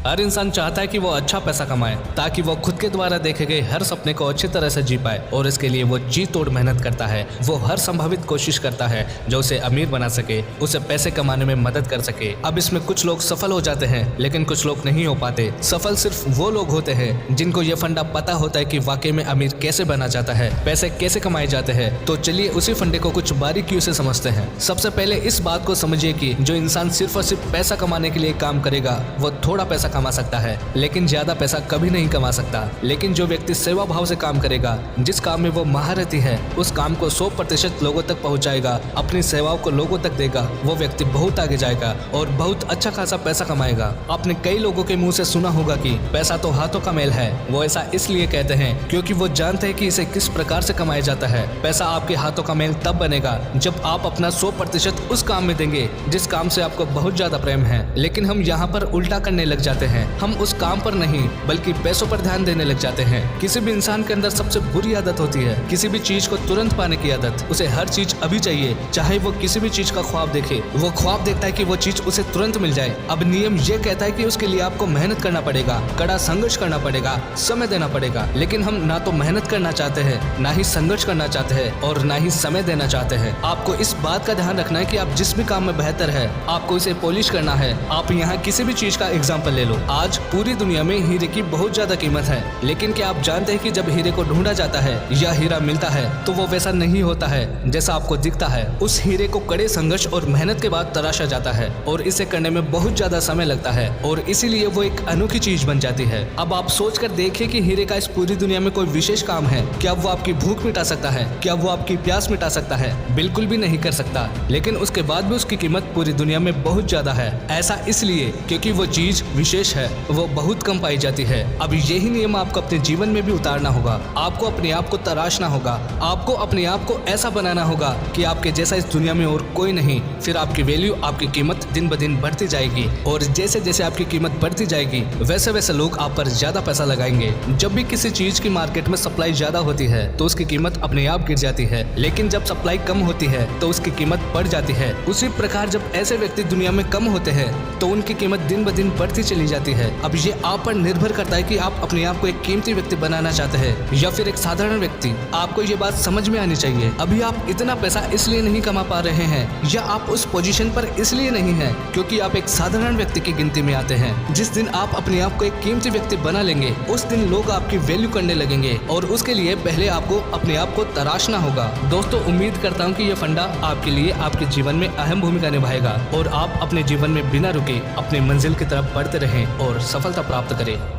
हर इंसान चाहता है कि वो अच्छा पैसा कमाए ताकि वो खुद के द्वारा देखे गए हर सपने को अच्छी तरह से जी पाए, और इसके लिए वो जी तोड़ मेहनत करता है। वो हर संभावित कोशिश करता है जो उसे अमीर बना सके, उसे पैसे कमाने में मदद कर सके। अब इसमें कुछ लोग सफल हो जाते हैं लेकिन कुछ लोग नहीं हो पाते। सफल सिर्फ वो लोग होते हैं जिनको ये फंडा पता होता है कि वाकई में अमीर कैसे बना जाता है, पैसे कैसे कमाए जाते हैं। तो चलिए उसी फंडे को कुछ बारीकियों से समझते हैं। सबसे पहले इस बात को समझिए कि जो इंसान सिर्फ और सिर्फ पैसा कमाने के लिए काम करेगा वो थोड़ा पैसा कमा सकता है लेकिन ज्यादा पैसा कभी नहीं कमा सकता। लेकिन जो व्यक्ति सेवा भाव से काम करेगा, जिस काम में वो महारथी है, उस काम को 100% लोगों तक पहुंचाएगा, अपनी सेवाओं को लोगों तक देगा, वो व्यक्ति बहुत आगे जाएगा और बहुत अच्छा खासा पैसा कमाएगा। आपने कई लोगों के मुंह से सुना होगा कि पैसा तो हाथों का मेल है। वो ऐसा इसलिए कहते हैं क्योंकि वो जानते हैं कि इसे किस प्रकार से कमाया जाता है। पैसा आपके हाथों का मेल तब बनेगा जब आप अपना 100% उस काम में देंगे जिस काम से आपको बहुत ज्यादा प्रेम है। लेकिन हम यहाँ पर उल्टा करने लग जाते हैं। हम उस काम पर नहीं बल्कि पैसों पर ध्यान देने लग जाते हैं। किसी भी इंसान के अंदर सबसे बुरी आदत होती है किसी भी चीज को तुरंत पाने की आदत। उसे हर चीज अभी चाहिए, चाहे वो किसी भी चीज का ख्वाब देखे। वो ख्वाब देखता है कि वो चीज उसे तुरंत मिल जाए। अब नियम ये कहता है कि उसके लिए आपको मेहनत करना पड़ेगा, कड़ा संघर्ष करना पड़ेगा, समय देना पड़ेगा। लेकिन हम ना तो मेहनत करना चाहते हैं, ना ही संघर्ष करना चाहते हैं और ना ही समय देना चाहते हैं। आपको इस बात का ध्यान रखना है कि आप जिस भी काम में बेहतर है आपको इसे पॉलिश करना है। आप यहाँ किसी भी चीज का एग्जाम्पल ले लो। आज पूरी दुनिया में हीरे की बहुत ज्यादा कीमत है, लेकिन क्या आप जानते हैं कि जब हीरे को ढूंढा जाता है या हीरा मिलता है तो वो वैसा नहीं होता है जैसा आपको दिखता है। उस हीरे को कड़े संघर्ष और मेहनत के बाद तराशा जाता है और इसे करने में बहुत ज्यादा समय लगता है और इसीलिए वो एक अनोखी चीज बन जाती है। अब आप सोच कर देखिए कि हीरे का इस पूरी दुनिया में कोई विशेष काम है। क्या वो आपकी भूख मिटा सकता है? क्या वो आपकी प्यास मिटा सकता है? बिल्कुल भी नहीं कर सकता। लेकिन उसके बाद भी उसकी कीमत पूरी दुनिया में बहुत ज्यादा है। ऐसा इसलिए क्योंकि वो चीज विशेष है, वो बहुत कम पाई जाती है। अब यही नियम आपको अपने जीवन में भी उतारना होगा। आपको अपने आप को तराशना होगा। आपको अपने आप को ऐसा बनाना होगा कि आपके जैसा इस दुनिया में और कोई नहीं। फिर आपकी वैल्यू, आपकी कीमत दिन ब दिन बढ़ती जाएगी और जैसे जैसे आपकी कीमत बढ़ती जाएगी वैसे वैसे लोग आप पर ज्यादा पैसा लगाएंगे। जब भी किसी चीज की मार्केट में सप्लाई ज्यादा होती है तो उसकी कीमत अपने आप गिर जाती है, लेकिन जब सप्लाई कम होती है तो उसकी कीमत बढ़ जाती है। उसी प्रकार जब ऐसे व्यक्ति दुनिया में कम होते हैं तो उनकी कीमत दिन ब दिन बढ़ती चली जाती है। अब ये आप पर निर्भर करता है कि आप अपने आप को एक कीमती व्यक्ति बनाना चाहते हैं या फिर एक साधारण व्यक्ति। आपको ये बात समझ में आनी चाहिए। अभी आप इतना पैसा इसलिए नहीं कमा पा रहे हैं या आप उस पोजीशन पर इसलिए नहीं हैं क्योंकि आप एक साधारण व्यक्ति की गिनती में आते हैं। जिस दिन आप अपने आप को एक कीमती व्यक्ति बना लेंगे उस दिन लोग आपकी वैल्यू करने लगेंगे और उसके लिए पहले आपको अपने आप को तराशना होगा। दोस्तों, उम्मीद करता हूँ कि ये फंडा आपके लिए आपके जीवन में अहम भूमिका निभाएगा और आप अपने जीवन में बिना रुके अपनी मंजिल की तरफ बढ़ते रहें और सफलता प्राप्त करें।